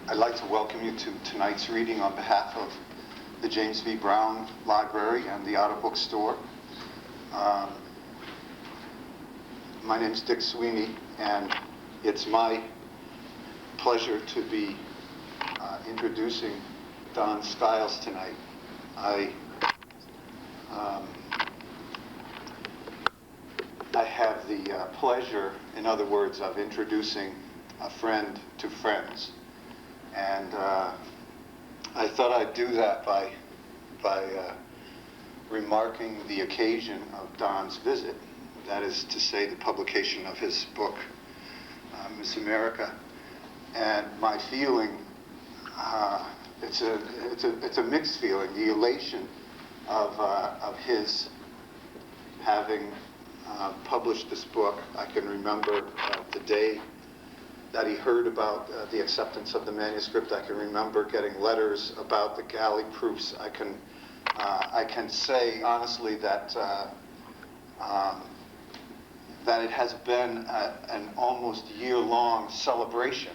I'd like to welcome you to tonight's reading on behalf of the James V. Brown Library and the Outer Bookstore. My name's Dick Sweeney, and it's my pleasure to be introducing Don Skiles tonight. I have the pleasure, in other words, of introducing a friend to friends. And I thought I'd do that by remarking the occasion of Don's visit, that is to say, the publication of his book, Miss America. And my feeling, it's a mixed feeling, the elation of his having published this book. I can remember the day that he heard about the acceptance of the manuscript. I can remember getting letters about the galley proofs. I can say honestly that that it has been an almost year-long celebration.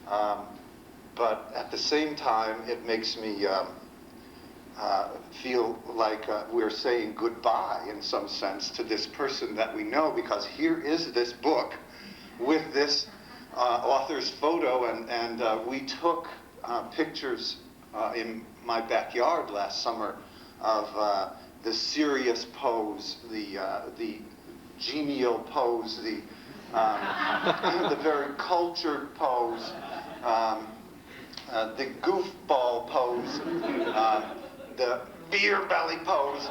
But at the same time, it makes me feel like we're saying goodbye in some sense to this person that we know, because here is this book with this author's photo, and we took pictures in my backyard last summer of the serious pose, the genial pose, the very cultured pose, the goofball pose, the beer belly pose.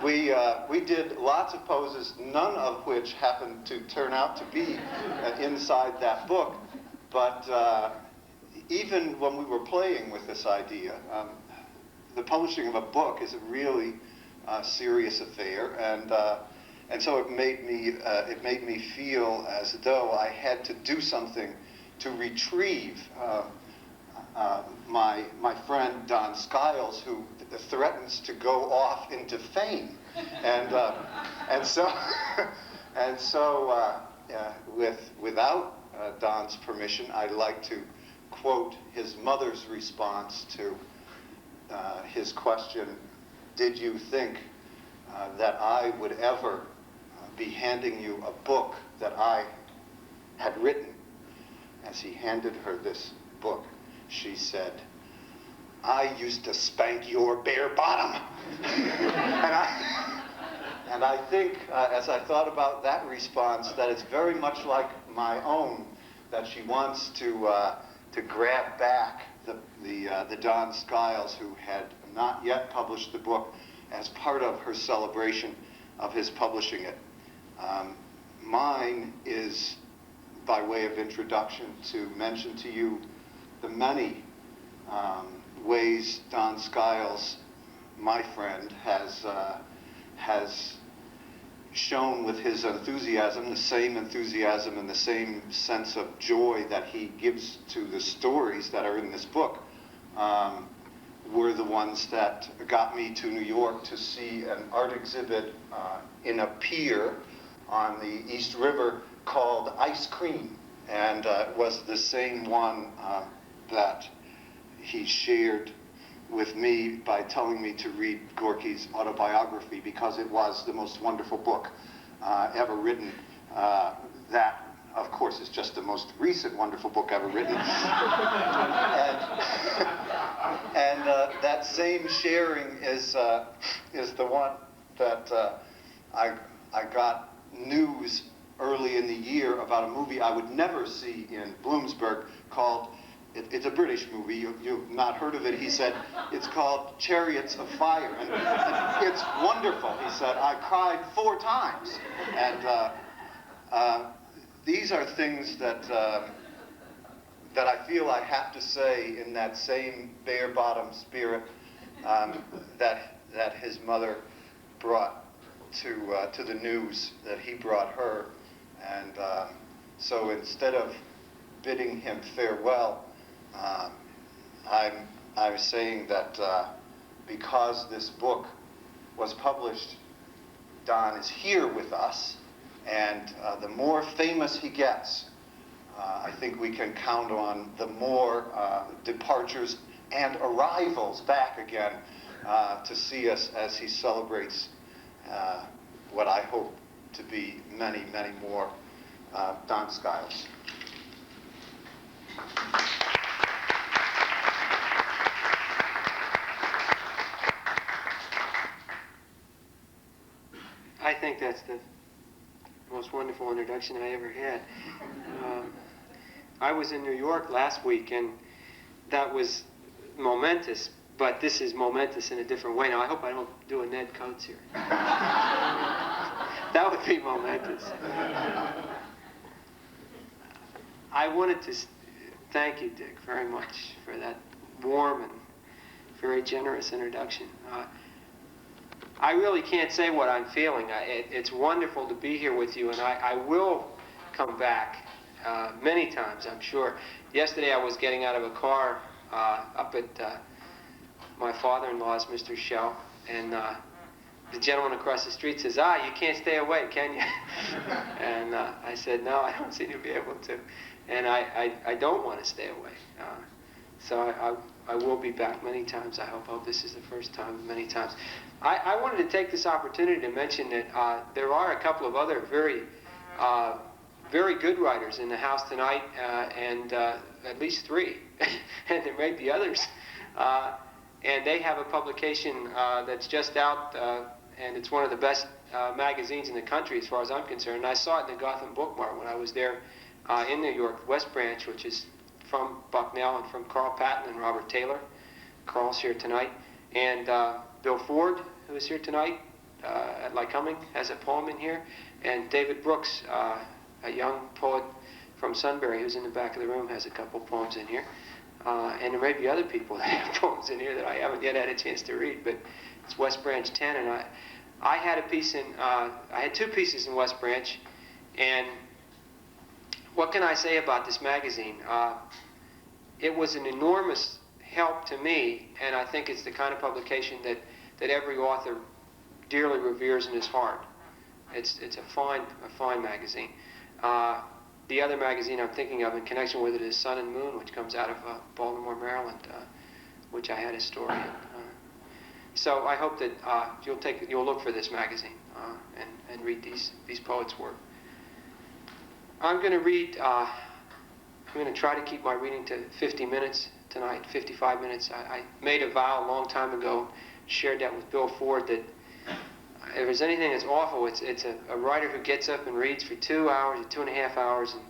We did lots of poses, none of which happened to turn out to be inside that book. But even when we were playing with this idea, the publishing of a book is a really serious affair, and so it made me feel as though I had to do something to retrieve my friend Don Skiles, who threatens to go off into fame, and so without Don's permission, I'd like to quote his mother's response to his question: "Did you think that I would ever be handing you a book that I had written?" As he handed her this book, she said, "I used to spank your bare bottom." and I think, as I thought about that response, that it's very much like my own, that she wants to grab back the Don Skiles who had not yet published the book as part of her celebration of his publishing it. Mine is, by way of introduction, to mention to you the many ways Don Skiles, my friend, has shown with his enthusiasm, the same enthusiasm and the same sense of joy that he gives to the stories that are in this book, were the ones that got me to New York to see an art exhibit in a pier on the East River called Ice Cream, and it was the same one that he shared with me by telling me to read Gorky's autobiography, because it was the most wonderful book ever written. That, of course, is just the most recent wonderful book ever written. and that same sharing is the one that I got news early in the year about a movie I would never see in Bloomsburg called, it's a British movie, you've not heard of it, he said, it's called Chariots of Fire, and it's wonderful. He said, I cried 4 times. And these are things that I feel I have to say in that same bare-bottom spirit that his mother brought to the news that he brought her. And so instead of bidding him farewell, I'm saying that because this book was published, Don is here with us, and the more famous he gets, I think we can count on the more departures and arrivals back again to see us as he celebrates what I hope to be many, many more Don Skiles. I think that's the most wonderful introduction I ever had. I was in New York last week, and that was momentous, but this is momentous in a different way. Now, I hope I don't do a Ned Coates here. That would be momentous. I wanted to thank you, Dick, very much for that warm and very generous introduction. I really can't say what I'm feeling. It's wonderful to be here with you, and I will come back many times, I'm sure. Yesterday I was getting out of a car up at my father-in-law's, Mr. Shell, and the gentleman across the street says, you can't stay away, can you? And I said, no, I don't seem to be able to. And I don't want to stay away. So I will be back many times, I hope. This is the first time of many times. I wanted to take this opportunity to mention that there are a couple of other very good writers in the house tonight, and at least 3, and there may be others. And they have a publication that's just out, and it's one of the best magazines in the country as far as I'm concerned. And I saw it in the Gotham Book Mart when I was there in New York, West Branch, which is from Bucknell and from Carl Patton and Robert Taylor. Carl's here tonight. And Bill Ford, who is here tonight at Lycoming, has a poem in here. And David Brooks, a young poet from Sunbury who's in the back of the room, has a couple poems in here. And there may be other people that have poems in here that I haven't yet had a chance to read, but it's West Branch 10. And I had a piece in, I had 2 pieces in West Branch. And what can I say about this magazine? It was an enormous help to me, and I think it's the kind of publication that every author dearly reveres in his heart. It's a fine magazine. The other magazine I'm thinking of in connection with it is Sun and Moon, which comes out of Baltimore, Maryland, which I had a story in. So I hope that you'll look for this magazine and read these poets' work. I'm going to read. I'm going to try to keep my reading to 50 minutes tonight, 55 minutes. I made a vow a long time ago, shared that with Bill Ford, that if there's anything that's awful, it's a writer who gets up and reads for 2 hours or 2.5 hours, and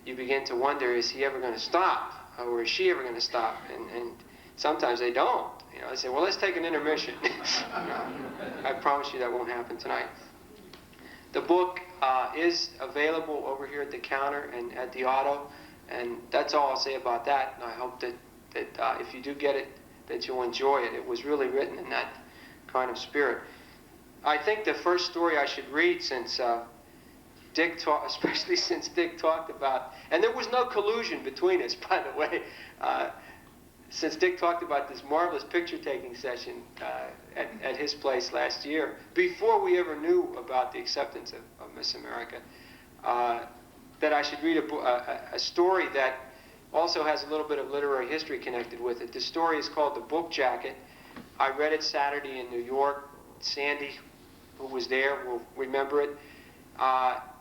you begin to wonder, is he ever going to stop, or is she ever going to stop? And sometimes they don't. You know, they say, well, let's take an intermission. I promise you that won't happen tonight. The book is available over here at the counter and at the auto, and that's all I'll say about that. And I hope that if you do get it, that you'll enjoy it. It was really written in that kind of spirit. I think the first story I should read, since especially since Dick talked about, and there was no collusion between us, by the way, since Dick talked about this marvelous picture-taking session at his place last year, before we ever knew about the acceptance of Miss America, that I should read a story that also has a little bit of literary history connected with it. The story is called The Book Jacket. I read it Saturday in New York. Sandy, who was there, will remember it.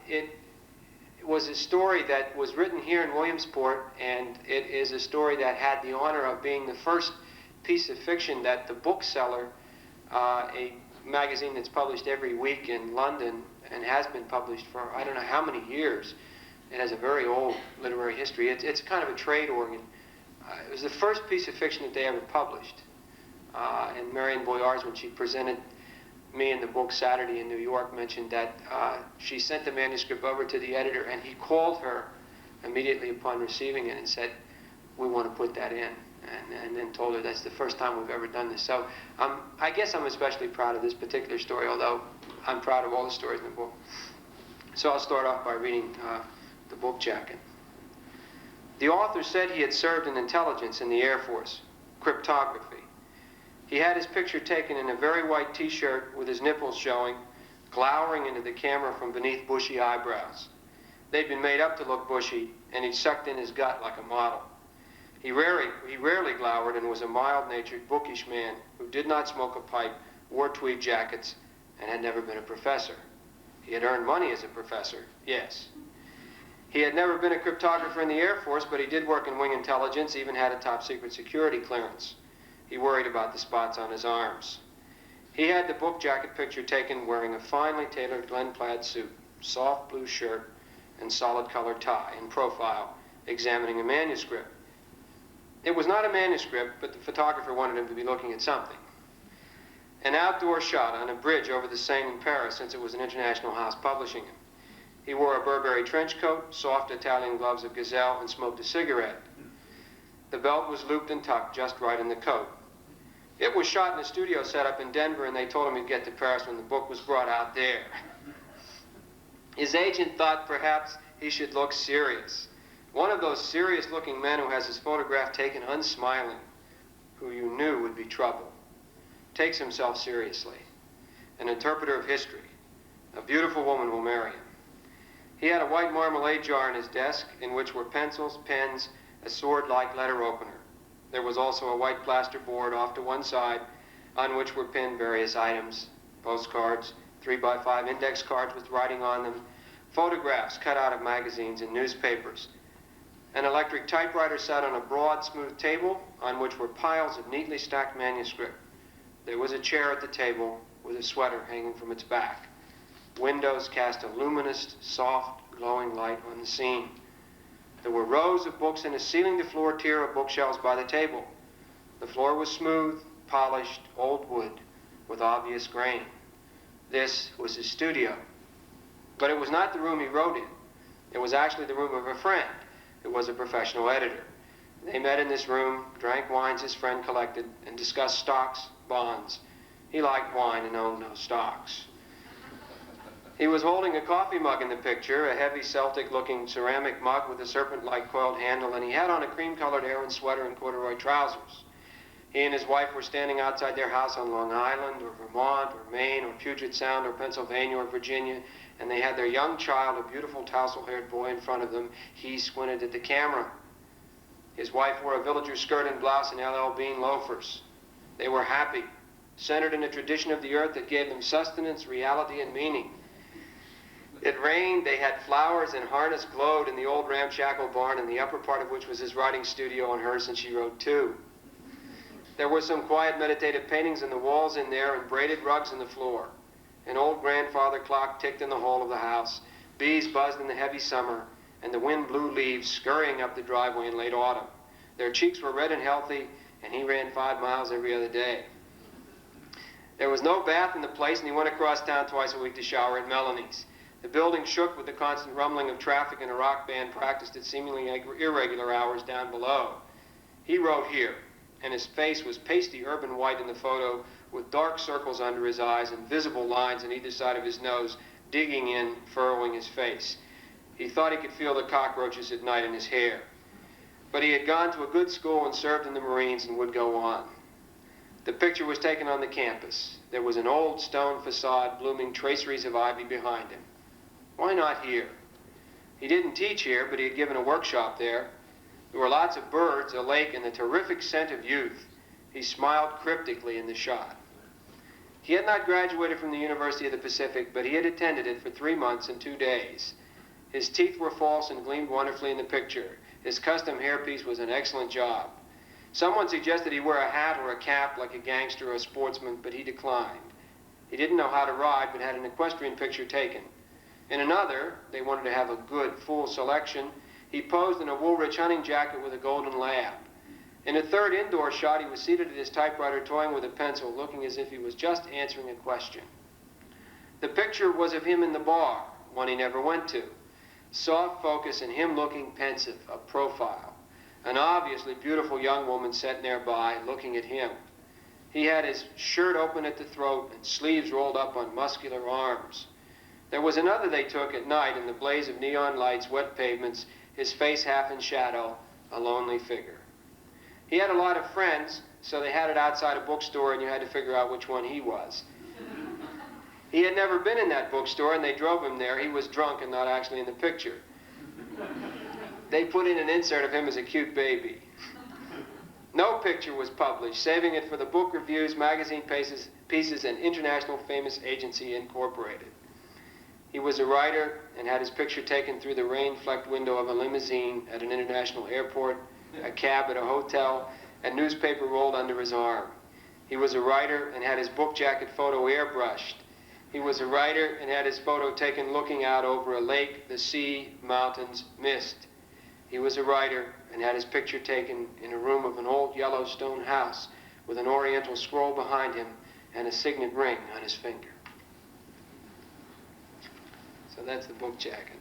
It was a story that was written here in Williamsport, and it is a story that had the honor of being the first piece of fiction that the Bookseller, a magazine that's published every week in London and has been published for I don't know how many years. It has a very old literary history. It's kind of a trade organ. It was the first piece of fiction that they ever published. And Marion Boyars, when she presented me in the book Saturday in New York, mentioned that she sent the manuscript over to the editor, and he called her immediately upon receiving it and said, we want to put that in, and then told her that's the first time we've ever done this. So I guess I'm especially proud of this particular story, although I'm proud of all the stories in the book. So I'll start off by reading The Book Jacket. The author said he had served in intelligence in the Air Force, cryptography. He had his picture taken in a very white t-shirt with his nipples showing, glowering into the camera from beneath bushy eyebrows. They'd been made up to look bushy, and he sucked in his gut like a model. He rarely glowered and was a mild-natured, bookish man who did not smoke a pipe, wore tweed jackets, and had never been a professor. He had earned money as a professor, yes. He had never been a cryptographer in the Air Force, but he did work in wing intelligence, even had a top-secret security clearance. He worried about the spots on his arms. He had the book jacket picture taken wearing a finely tailored Glen plaid suit, soft blue shirt, and solid-colored tie, in profile, examining a manuscript. It was not a manuscript, but the photographer wanted him to be looking at something. An outdoor shot on a bridge over the Seine in Paris, since it was an international house publishing him. He wore a Burberry trench coat, soft Italian gloves of Gazelle, and smoked a cigarette. The belt was looped and tucked just right in the coat. It was shot in a studio set up in Denver, and they told him he'd get to Paris when the book was brought out there. His agent thought perhaps he should look serious. One of those serious-looking men who has his photograph taken unsmiling, who you knew would be trouble, takes himself seriously. An interpreter of history. A beautiful woman will marry him. He had a white marmalade jar in his desk in which were pencils, pens, a sword-like letter opener. There was also a white plaster board off to one side on which were pinned various items, postcards, 3x5 index cards with writing on them, photographs cut out of magazines and newspapers. An electric typewriter sat on a broad, smooth table on which were piles of neatly stacked manuscript. There was a chair at the table with a sweater hanging from its back. Windows cast a luminous, soft, glowing light on the scene. There were rows of books and a ceiling-to-floor tier of bookshelves by the table. The floor was smooth, polished, old wood, with obvious grain. This was his studio. But it was not the room he wrote in. It was actually the room of a friend who was a professional editor. They met in this room, drank wines his friend collected, and discussed stocks, bonds. He liked wine and owned no stocks. He was holding a coffee mug in the picture, a heavy Celtic-looking ceramic mug with a serpent-like coiled handle, and he had on a cream-colored Aran sweater and corduroy trousers. He and his wife were standing outside their house on Long Island, or Vermont, or Maine, or Puget Sound, or Pennsylvania, or Virginia, and they had their young child, a beautiful tousle-haired boy, in front of them. He squinted at the camera. His wife wore a villager skirt and blouse and LL Bean loafers. They were happy, centered in a tradition of the earth that gave them sustenance, reality, and meaning. It rained, they had flowers, and harness glowed in the old ramshackle barn, in the upper part of which was his writing studio and hers, and she wrote too. There were some quiet meditative paintings in the walls in there and braided rugs on the floor. An old grandfather clock ticked in the hall of the house. Bees buzzed in the heavy summer, and the wind blew leaves scurrying up the driveway in late autumn. Their cheeks were red and healthy, and he ran 5 miles every other day. There was no bath in the place, and he went across town twice a week to shower at Melanie's. The building shook with the constant rumbling of traffic, and a rock band practiced at seemingly irregular hours down below. He wrote here, and his face was pasty urban white in the photo, with dark circles under his eyes and visible lines on either side of his nose, digging in, furrowing his face. He thought he could feel the cockroaches at night in his hair. But he had gone to a good school and served in the Marines and would go on. The picture was taken on the campus. There was an old stone facade blooming traceries of ivy behind him. Why not here? He didn't teach here, but he had given a workshop there. There were lots of birds, a lake, and the terrific scent of youth. He smiled cryptically in the shot. He had not graduated from the University of the Pacific, but he had attended it for 3 months and 2 days. His teeth were false and gleamed wonderfully in the picture. His custom hairpiece was an excellent job. Someone suggested he wear a hat or a cap like a gangster or a sportsman, but he declined. He didn't know how to ride, but had an equestrian picture taken. In another, they wanted to have a good, full selection. He posed in a Woolrich hunting jacket with a golden lab. In a third indoor shot, he was seated at his typewriter toying with a pencil, looking as if he was just answering a question. The picture was of him in the bar, one he never went to. Soft focus and him looking pensive, a profile. An obviously beautiful young woman sat nearby, looking at him. He had his shirt open at the throat and sleeves rolled up on muscular arms. There was another they took at night in the blaze of neon lights, wet pavements, his face half in shadow, a lonely figure. He had a lot of friends, so they had it outside a bookstore and you had to figure out which one he was. He had never been in that bookstore and they drove him there. He was drunk and not actually in the picture. they put in an insert of him as a cute baby. No picture was published, saving it for the book reviews, magazine pieces, and International Famous Agency Incorporated. He was a writer and had his picture taken through the rain-flecked window of a limousine at an international airport, a cab at a hotel, and newspaper rolled under his arm. He was a writer and had his book jacket photo airbrushed. He was a writer and had his photo taken looking out over a lake, the sea, mountains, mist. He was a writer and had his picture taken in a room of an old yellow stone house with an oriental scroll behind him and a signet ring on his finger. So that's the book jacket.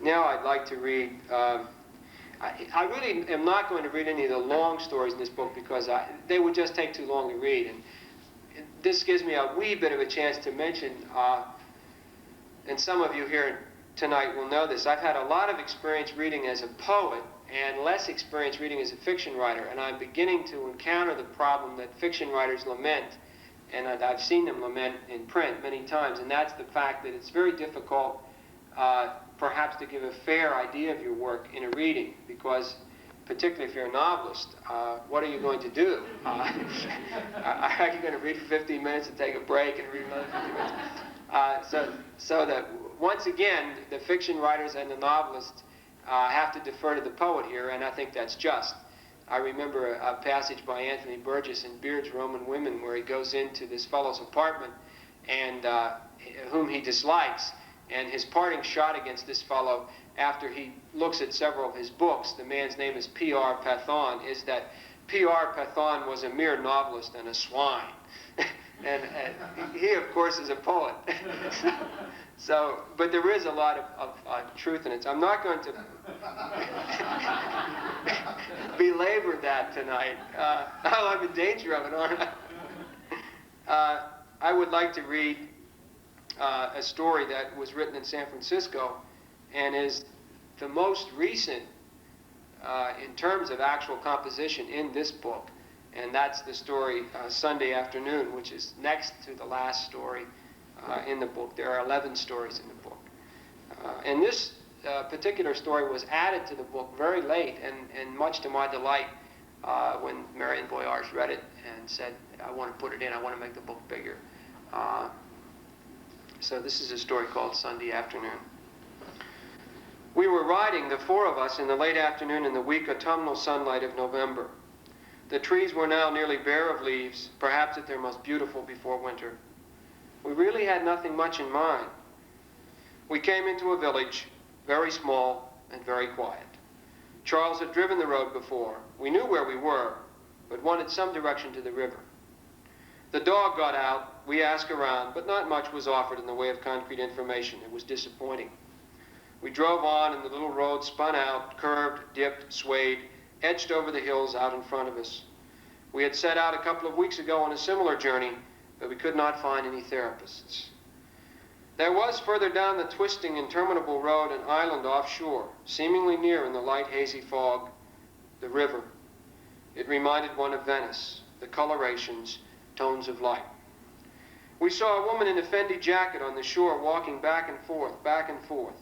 Now I'd like to read, I really am not going to read any of the long stories in this book because they would just take too long to read. And this gives me a wee bit of a chance to mention, and some of you here tonight will know this, I've had a lot of experience reading as a poet and less experience reading as a fiction writer, and I'm beginning to encounter the problem that fiction writers lament, and I've seen them lament in print many times, and that's the fact that it's very difficult perhaps to give a fair idea of your work in a reading, because particularly if you're a novelist, what are you going to do? Are you going to read for 15 minutes and take a break and read another 15 minutes? So that once again, the fiction writers and the novelists have to defer to the poet here, and I think that's just. I remember a passage by Anthony Burgess in Beard's Roman Women where he goes into this fellow's apartment and whom he dislikes, and his parting shot against this fellow after he looks at several of his books, the man's name is P.R. Pathon, is that P.R. Pathon was a mere novelist and a swine. and he, of course, is a poet. But there is a lot of truth in it. So I'm not going to belabor that tonight. I'm in danger of it, aren't I? I would like to read a story that was written in San Francisco and is the most recent in terms of actual composition in this book. And that's the story Sunday Afternoon, which is next to the last story in the book. There are 11 stories in the book. And this particular story was added to the book very late, and much to my delight when Marion Boyars read it and said, I want to put it in, I want to make the book bigger. So this is a story called Sunday Afternoon. We were riding, the four of us, in the late afternoon in the weak autumnal sunlight of November. The trees were now nearly bare of leaves, perhaps at their most beautiful before winter. We really had nothing much in mind. We came into a village, very small and very quiet. Charles had driven the road before. We knew where we were, but wanted some direction to the river. The dog got out, we asked around, but not much was offered in the way of concrete information. It was disappointing. We drove on, and the little road spun out, curved, dipped, swayed, edged over the hills out in front of us. We had set out a couple of weeks ago on a similar journey, but we could not find any therapists. There was further down the twisting, interminable road an island offshore, seemingly near in the light, hazy fog, the river. It reminded one of Venice, the colorations, tones of light. We saw a woman in a Fendi jacket on the shore walking back and forth, back and forth.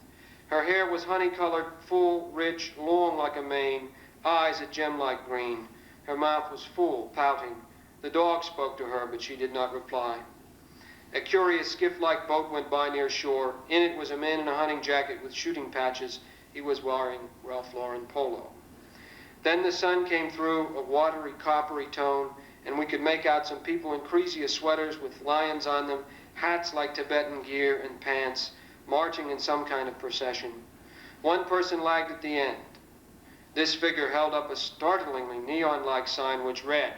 Her hair was honey-colored, full, rich, long like a mane, eyes a gem-like green. Her mouth was full, pouting. The dog spoke to her, but she did not reply. A curious skiff-like boat went by near shore. In it was a man in a hunting jacket with shooting patches. He was wearing Ralph Lauren polo. Then the sun came through, a watery, coppery tone, and we could make out some people in creasier sweaters with lions on them, hats like Tibetan gear, and pants, marching in some kind of procession. One person lagged at the end. This figure held up a startlingly neon-like sign which read,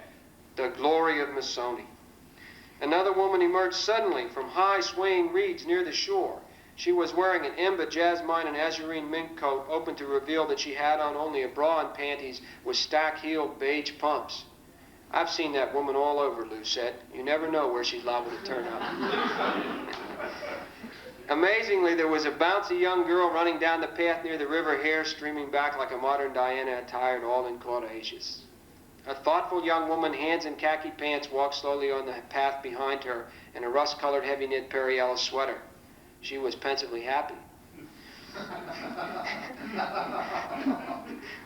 "The Glory of Missoni." Another woman emerged suddenly from high swaying reeds near the shore. She was wearing an Emba jasmine and azurine mink coat open to reveal that she had on only a bra and panties with stack-heeled beige pumps. I've seen that woman all over, Lou said. You never know where she's liable to turn up. Amazingly, there was a bouncy young girl running down the path near the river, hair streaming back like a modern Diana, attired all in cordages. A thoughtful young woman, hands in khaki pants, walked slowly on the path behind her in a rust-colored heavy-knit Perriello sweater. She was pensively happy.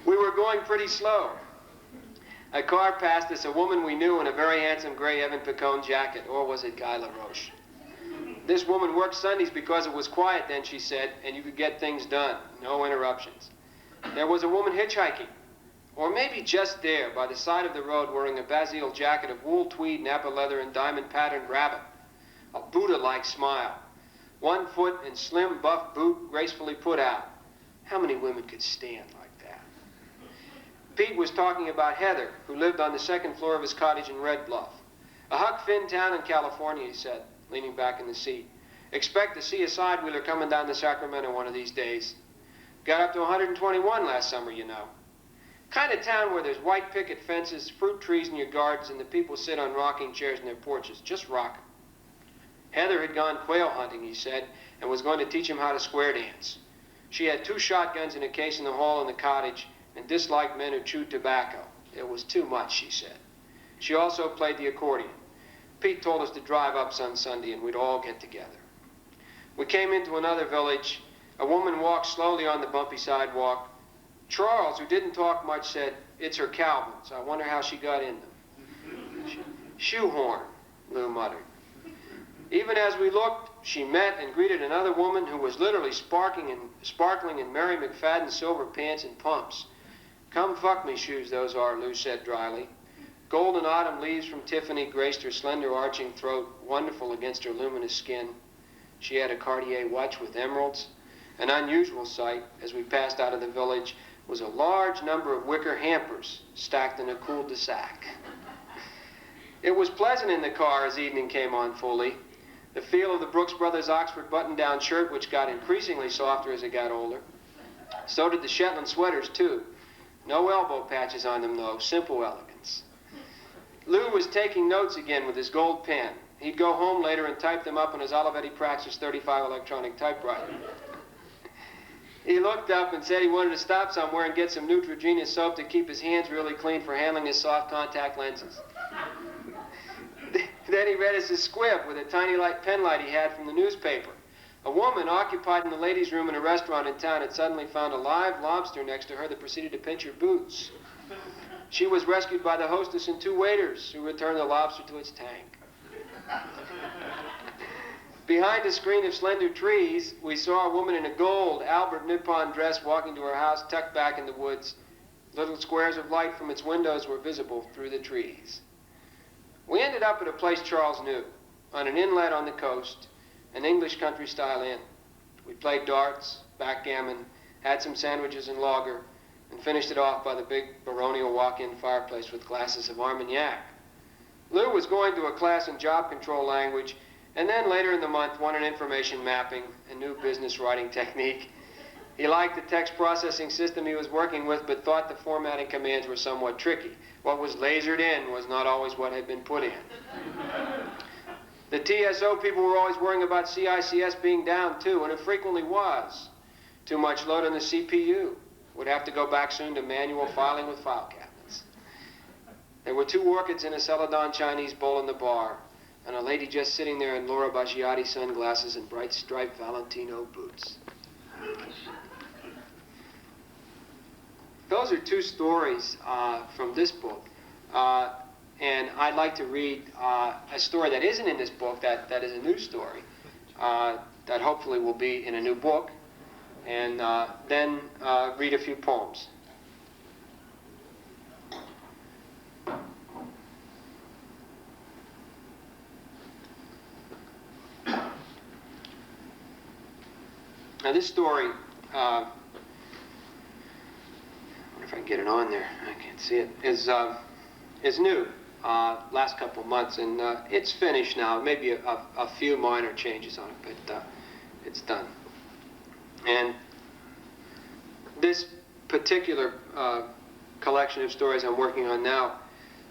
We were going pretty slow. A car passed us, a woman we knew in a very handsome gray Evan Picone jacket, or was it Guy LaRoche? This woman worked Sundays because it was quiet then, she said, and you could get things done, no interruptions. There was a woman hitchhiking, or maybe just there, by the side of the road, wearing a Basile jacket of wool, tweed, Napa leather, and diamond-patterned rabbit. A Buddha-like smile. 1 foot in slim, buff boot, gracefully put out. How many women could stand like that? Pete was talking about Heather, who lived on the 2nd floor of his cottage in Red Bluff. A Huck Finn town in California, he said, leaning back in the seat. Expect to see a side-wheeler coming down to Sacramento one of these days. Got up to 121 last summer, you know. Kind of town where there's white picket fences, fruit trees in your gardens, and the people sit on rocking chairs in their porches, just rocking. Heather had gone quail hunting, he said, and was going to teach him how to square dance. She had 2 shotguns in a case in the hall in the cottage and disliked men who chewed tobacco. It was too much, she said. She also played the accordion. Pete told us to drive up some Sunday and we'd all get together. We came into another village. A woman walked slowly on the bumpy sidewalk. Charles, who didn't talk much, said, "It's her Calvins. I wonder how she got in them." Shoehorn, Lou muttered. Even as we looked, she met and greeted another woman who was literally sparkling in Mary McFadden's silver pants and pumps. "Come fuck me shoes, those are," Lou said dryly. Golden autumn leaves from Tiffany graced her slender arching throat, wonderful against her luminous skin. She had a Cartier watch with emeralds. An unusual sight, as we passed out of the village, was a large number of wicker hampers stacked in a cul-de-sac. It was pleasant in the car as evening came on fully. The feel of the Brooks Brothers Oxford button-down shirt, which got increasingly softer as it got older. So did the Shetland sweaters, too. No elbow patches on them, though. Simple elegance. Lou was taking notes again with his gold pen. He'd go home later and type them up on his Olivetti Praxis 35 electronic typewriter. He looked up and said he wanted to stop somewhere and get some Neutrogena soap to keep his hands really clean for handling his soft contact lenses. Then he read us a squib with a tiny pen light he had from the newspaper. A woman occupied in the ladies' room in a restaurant in town had suddenly found a live lobster next to her that proceeded to pinch her boots. She was rescued by the hostess and 2 waiters who returned the lobster to its tank. Behind a screen of slender trees, we saw a woman in a gold Albert Nippon dress walking to her house tucked back in the woods. Little squares of light from its windows were visible through the trees. We ended up at a place Charles knew, on an inlet on the coast, an English country-style inn. We played darts, backgammon, had some sandwiches and lager, and finished it off by the big baronial walk-in fireplace with glasses of Armagnac. Lou was going to a class in job control language, and then later in the month wanted information mapping, a new business writing technique. He liked the text processing system he was working with, but thought the formatting commands were somewhat tricky. What was lasered in was not always what had been put in. The TSO people were always worrying about CICS being down too, and it frequently was. Too much load on the CPU. Would have to go back soon to manual filing with file cabinets. There were 2 orchids in a Celadon Chinese bowl in the bar, and a lady just sitting there in Laura Baggiati sunglasses and bright striped Valentino boots. Those are 2 stories from this book. And I'd like to read a story that isn't in this book, that is a new story, that hopefully will be in a new book, and then read a few poems. Now this story, I wonder if I can get it on there, I can't see it, is new, last couple of months, and it's finished now. Maybe a few minor changes on it, but it's done. And this particular collection of stories I'm working on now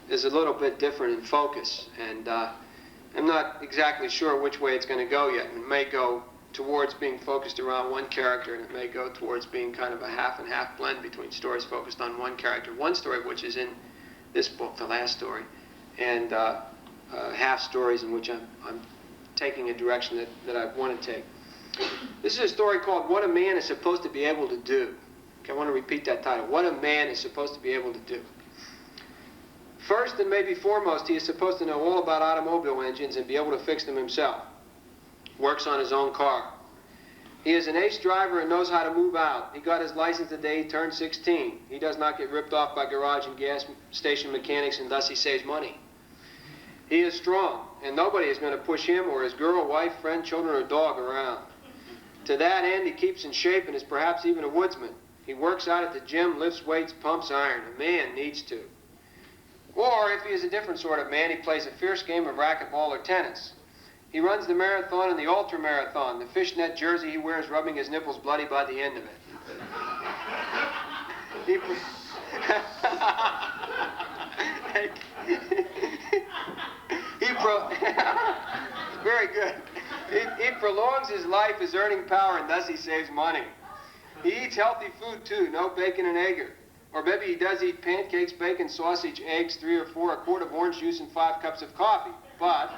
is a little bit different in focus, and I'm not exactly sure which way it's going to go yet. It may go towards being focused around one character, and it may go towards being kind of a half and half blend between stories focused on one character. One story which is in this book, the last story, and half stories in which I'm taking a direction that I want to take. This is a story called What a Man is Supposed to Be Able to Do. Okay, I want to repeat that title. What a man is supposed to be able to do. First and maybe foremost, he is supposed to know all about automobile engines and be able to fix them himself. Works on his own car. He is an ace driver and knows how to move out. He got his license the day he turned 16. He does not get ripped off by garage and gas station mechanics, and thus he saves money. He is strong, and nobody is going to push him or his girl, wife, friend, children, or dog around. To that end, he keeps in shape and is perhaps even a woodsman. He works out at the gym, lifts weights, pumps iron. A man needs to. Or, if he is a different sort of man, he plays a fierce game of racquetball or tennis. He runs the marathon and the ultra-marathon, the fishnet jersey he wears rubbing his nipples bloody by the end of it. Very good. He prolongs his life, his earning power, and thus he saves money. He eats healthy food, too, no bacon and egg. Or maybe he does eat pancakes, bacon, sausage, eggs, 3 or 4, a quart of orange juice, and 5 cups of coffee. But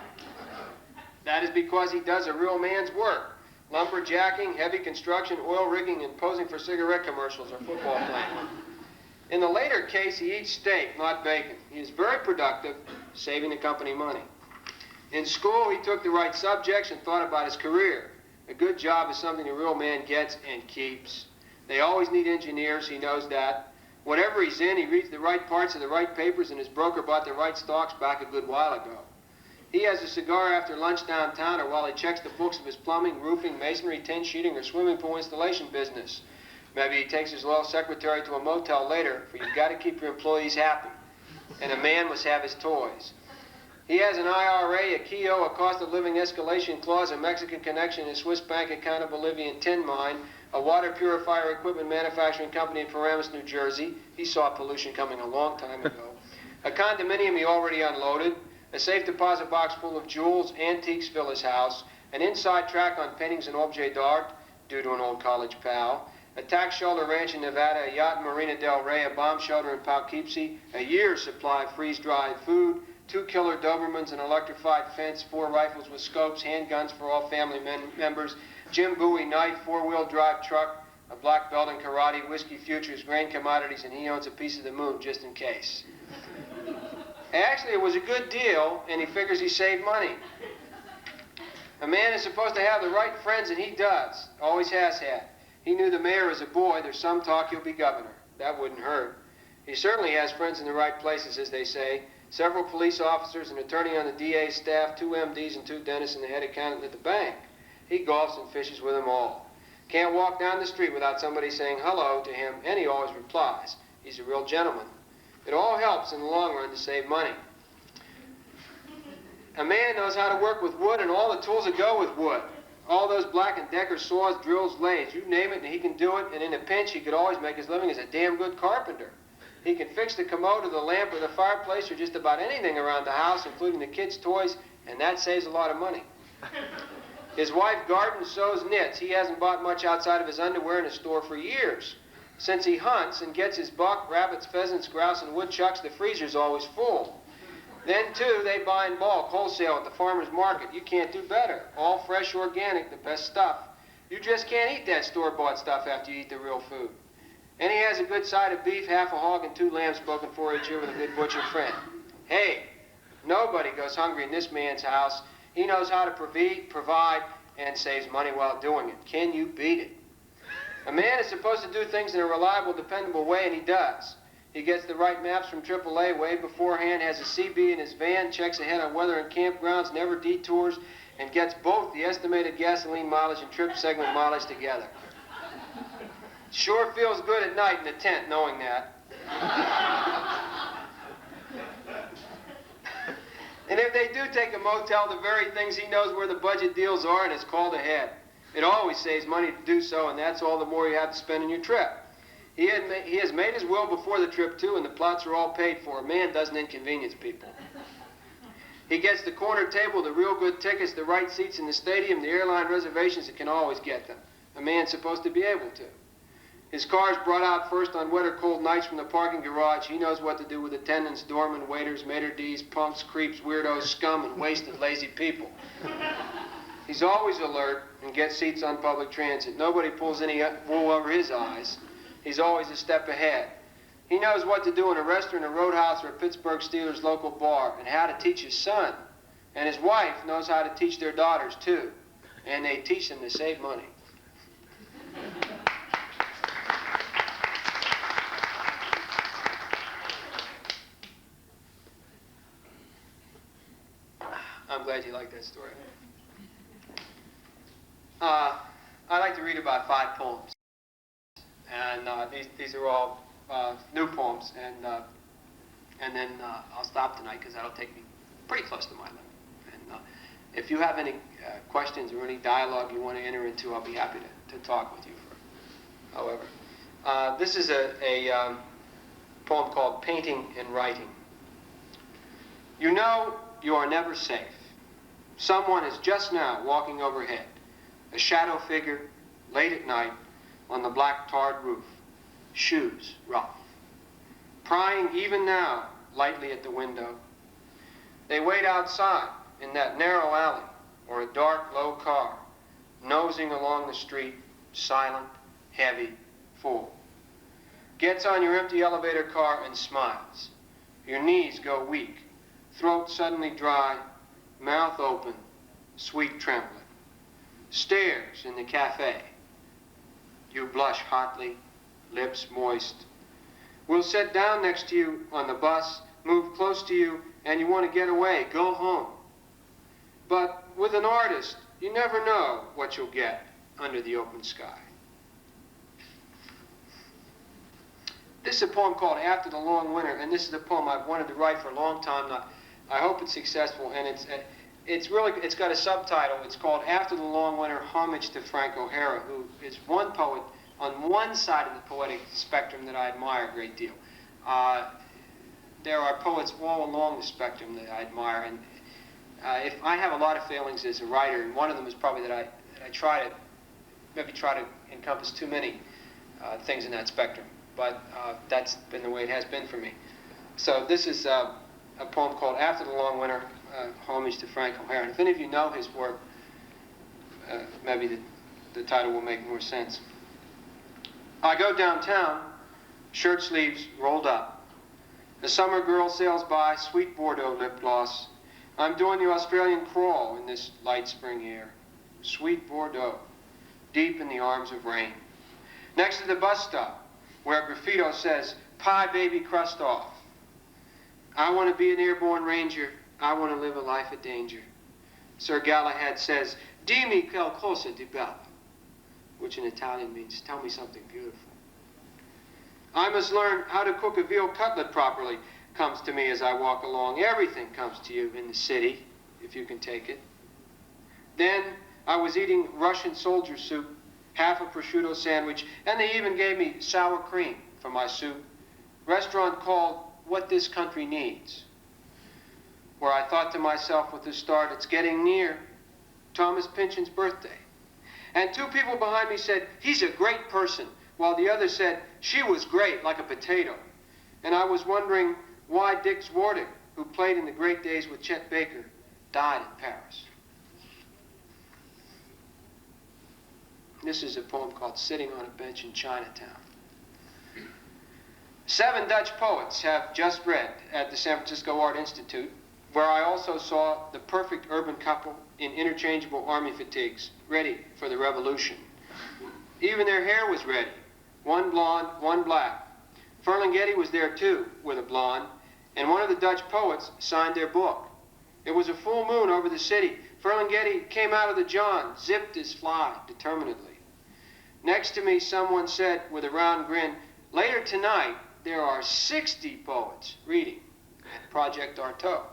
that is because he does a real man's work. Lumberjacking, heavy construction, oil rigging, and posing for cigarette commercials or football playing. In the later case, he eats steak, not bacon. He is very productive, saving the company money. In school, he took the right subjects and thought about his career. A good job is something a real man gets and keeps. They always need engineers, he knows that. Whatever he's in, he reads the right parts of the right papers, and his broker bought the right stocks back a good while ago. He has a cigar after lunch downtown or while he checks the books of his plumbing, roofing, masonry, tin sheeting, or swimming pool installation business. Maybe he takes his loyal secretary to a motel later, for you've got to keep your employees happy. And a man must have his toys. He has an IRA, a Keogh, a cost of living escalation clause, a Mexican connection, a Swiss bank account, a Bolivian tin mine, a water purifier equipment manufacturing company in Paramus, New Jersey. He saw pollution coming a long time ago. A condominium he already unloaded, a safe deposit box full of jewels, antiques fill his house, an inside track on paintings and objets d'art, due to an old college pal, a tax shelter ranch in Nevada, a yacht in Marina del Rey, a bomb shelter in Poughkeepsie, a year's supply of freeze-dried food, 2 killer Dobermans, an electrified fence, 4 rifles with scopes, handguns for all family members, Jim Bowie knife, 4-wheel drive truck, a black belt in karate, whiskey futures, grain commodities, and he owns a piece of the moon just in case. Actually, it was a good deal, and he figures he saved money. A man is supposed to have the right friends, and he does. Always has had. He knew the mayor as a boy. There's some talk he'll be governor. That wouldn't hurt. He certainly has friends in the right places, as they say. Several police officers, an attorney on the DA's staff, 2 MDs and 2 dentists, and the head accountant at the bank. He golfs and fishes with them all. Can't walk down the street without somebody saying hello to him, and he always replies. He's a real gentleman. It all helps in the long run to save money. A man knows how to work with wood and all the tools that go with wood. All those Black & Decker saws, drills, lathes, you name it, and he can do it, and in a pinch he could always make his living as a damn good carpenter. He can fix the commode or the lamp or the fireplace or just about anything around the house, including the kids' toys, and that saves a lot of money. His wife gardens, sews, knits. He hasn't bought much outside of his underwear in a store for years. Since he hunts and gets his buck, rabbits, pheasants, grouse, and woodchucks, the freezer's always full. Then, too, they buy in bulk, wholesale at the farmer's market. You can't do better. All fresh, organic, the best stuff. You just can't eat that store-bought stuff after you eat the real food. And he has a good side of beef, half a hog, and 2 lambs spoken for each year with a good butcher friend. Hey, nobody goes hungry in this man's house. He knows how to provide, and saves money while doing it. Can you beat it? A man is supposed to do things in a reliable, dependable way, and he does. He gets the right maps from AAA way beforehand, has a CB in his van, checks ahead on weather and campgrounds, never detours, and gets both the estimated gasoline mileage and trip segment mileage together. Sure feels good at night in the tent knowing that. And if they do take a motel, the very things he knows where the budget deals are and is called ahead. It always saves money to do so, and that's all the more you have to spend on your trip. He has made his will before the trip, too, and the plots are all paid for. A man doesn't inconvenience people. He gets the corner table, the real good tickets, the right seats in the stadium, the airline reservations, and can always get them. A man's supposed to be able to. His car's brought out first on wet or cold nights from the parking garage. He knows what to do with attendants, doormen, waiters, maitre d's, punks, creeps, weirdos, scum, and wasted, lazy people. He He's always alert and gets seats on public transit. Nobody pulls any wool over his eyes. He's always a step ahead. He knows what to do in a restaurant, a roadhouse, or a Pittsburgh Steelers local bar, and how to teach his son. And his wife knows how to teach their daughters, too. And they teach them to save money. I'm glad you like that story. I like to read about 5 poems. And these are all new poems. And then I'll stop tonight because that'll take me pretty close to my limit. And if you have any questions or any dialogue you want to enter into, I'll be happy to talk with you. However, this is a poem called Painting and Writing. You know you are never safe. Someone is just now walking overhead, a shadow figure late at night on the black tarred roof, shoes rough. Prying even now lightly at the window. They wait outside in that narrow alley or a dark, low car, nosing along the street, silent, heavy, full. Gets on your empty elevator car and smiles. Your knees go weak, throat suddenly dry, mouth open, sweet trembling. Stares in the cafe. You blush hotly, lips moist. We'll sit down next to you on the bus, move close to you, and you want to get away, go home. But with an artist, you never know what you'll get under the open sky. This is a poem called After the Long Winter, and this is a poem I've wanted to write for a long time. I hope it's successful, and it's got a subtitle. It's called After the Long Winter, Homage to Frank O'Hara, who is one poet on one side of the poetic spectrum that I admire a great deal. There are poets all along the spectrum that I admire, and if I have a lot of failings as a writer, and one of them is probably that I try to encompass too many things in that spectrum. But that's been the way it has been for me. So this is a poem called After the Long Winter, Homage to Frank O'Hara. And if any of you know his work, maybe the title will make more sense. I go downtown, shirt sleeves rolled up. A summer girl sails by, sweet Bordeaux lip gloss. I'm doing the Australian crawl in this light spring air. Sweet Bordeaux, deep in the arms of rain. Next to the bus stop, where graffito says, "Pie baby crust off." I want to be an airborne ranger. I want to live a life of danger. Sir Galahad says, "Dimmi quel cosa di bello," which in Italian means, tell me something beautiful. I must learn how to cook a veal cutlet properly, comes to me as I walk along. Everything comes to you in the city, if you can take it. Then I was eating Russian soldier soup, half a prosciutto sandwich, and they even gave me sour cream for my soup. Restaurant called What This Country Needs, where I thought to myself with the start, it's getting near Thomas Pynchon's birthday. And 2 people behind me said, he's a great person, while the other said, she was great, like a potato. And I was wondering why Dick Zwardick, who played in the great days with Chet Baker, died in Paris. This is a poem called Sitting on a Bench in Chinatown. 7 Dutch poets have just read at the San Francisco Art Institute, where I also saw the perfect urban couple in interchangeable army fatigues, ready for the revolution. Even their hair was ready, one blonde, one black. Ferlinghetti was there too, with a blonde, and one of the Dutch poets signed their book. It was a full moon over the city. Ferlinghetti came out of the John, zipped his fly determinedly. Next to me, someone said with a round grin, later tonight, there are 60 poets reading at Project Artaud.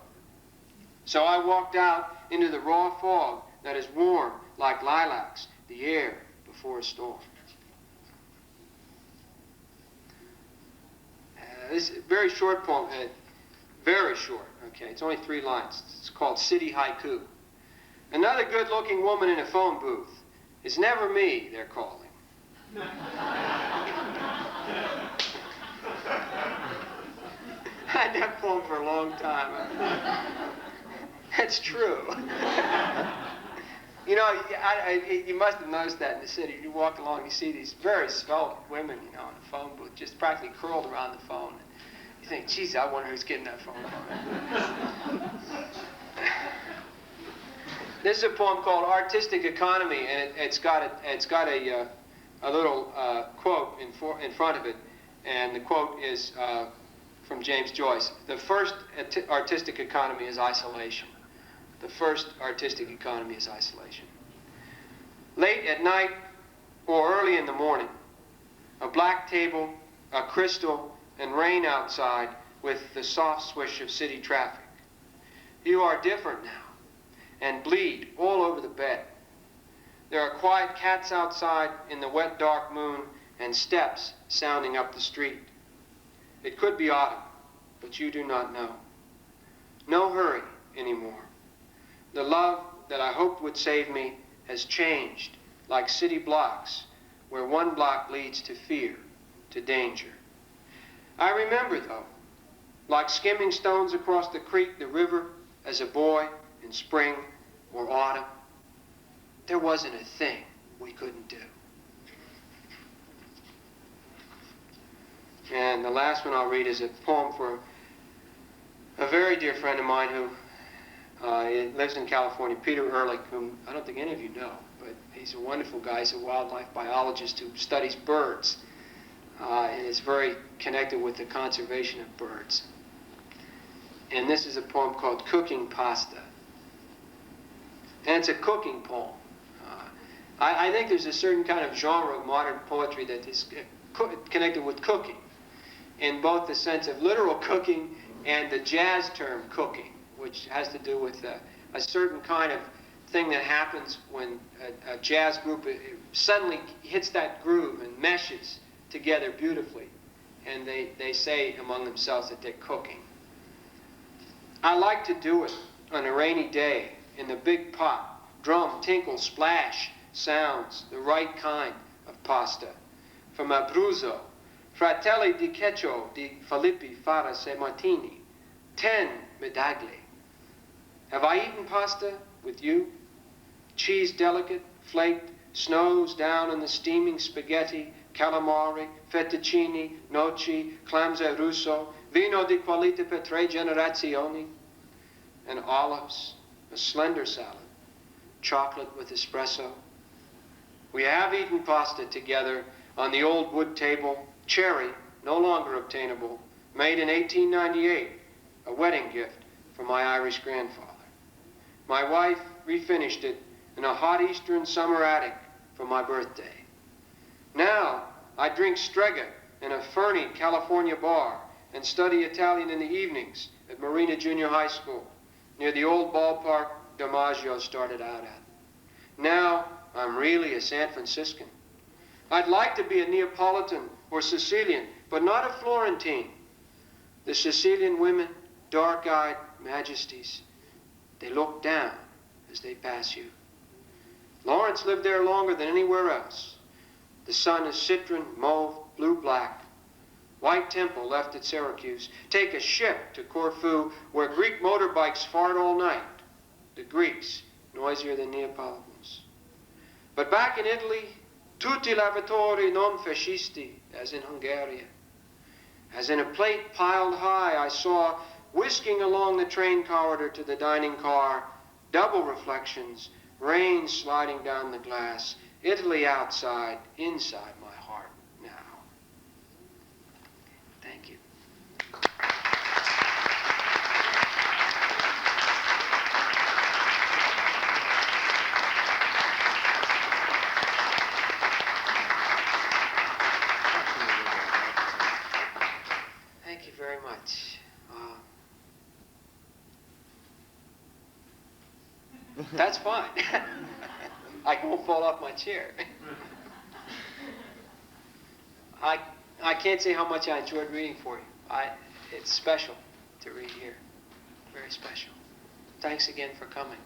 So I walked out into the raw fog that is warm like lilacs, the air before a storm. This is a very short poem, very short, okay, it's only 3 lines. It's called City Haiku. Another good-looking woman in a phone booth. It's never me they're calling. I had that poem for a long time. That's true. You know, you must have noticed that in the city. You walk along, you see these very svelte women, you know, in the phone booth, just practically curled around the phone. You think, geez, I wonder who's getting that phone call. This is a poem called Artistic Economy, and it's got a little quote in front of it, and the quote is from James Joyce. The first artistic economy is isolation. The first artistic economy is isolation. Late at night or early in the morning, a black table, a crystal, and rain outside with the soft swish of city traffic. You are different now, and bleed all over the bed. There are quiet cats outside in the wet, dark moon, and steps sounding up the street. It could be autumn, but you do not know. No hurry anymore. The love that I hoped would save me has changed, like city blocks, where one block leads to fear, to danger. I remember, though, like skimming stones across the creek, the river, as a boy in spring or autumn, there wasn't a thing we couldn't do. And the last one I'll read is a poem for a very dear friend of mine who lives in California, Peter Ehrlich, whom I don't think any of you know, but he's a wonderful guy. He's a wildlife biologist who studies birds and is very connected with the conservation of birds. And this is a poem called Cooking Pasta. And it's a cooking poem. I think there's a certain kind of genre of modern poetry that is connected with cooking, in both the sense of literal cooking and the jazz term cooking, which has to do with a certain kind of thing that happens when a jazz group suddenly hits that groove and meshes together beautifully, and they say among themselves that they're cooking. I like to do it on a rainy day in the big pot, drum, tinkle, splash, sounds, the right kind of pasta. From Abruzzo, Fratelli di Cecco di Filippi Fara se Martini, 10 medaglie. Have I eaten pasta with you? Cheese delicate, flaked, snows down in the steaming spaghetti, calamari, fettuccine, gnocchi, clams e russo, vino di qualità per 3 generazioni, and olives, a slender salad, chocolate with espresso. We have eaten pasta together on the old wood table, cherry, no longer obtainable, made in 1898, a wedding gift from my Irish grandfather. My wife refinished it in a hot eastern summer attic for my birthday. Now, I drink Strega in a ferny California bar and study Italian in the evenings at Marina Junior High School, near the old ballpark DiMaggio started out at. Now, I'm really a San Franciscan. I'd like to be a Neapolitan or Sicilian, but not a Florentine. The Sicilian women, dark-eyed majesties, they look down as they pass you. Lawrence lived there longer than anywhere else. The sun is citron, mauve, blue-black. White Temple left at Syracuse. Take a ship to Corfu, where Greek motorbikes fart all night. The Greeks, noisier than Neapolitans. But back in Italy, tutti lavoratori non fascisti, as in Hungary. As in a plate piled high, I saw, whisking along the train corridor to the dining car, double reflections, rain sliding down the glass, Italy outside, inside my heart now. Thank you. Thank you very much. That's fine. I won't fall off my chair. I can't say how much I enjoyed reading for you. It's special to read here. Very special. Thanks again for coming.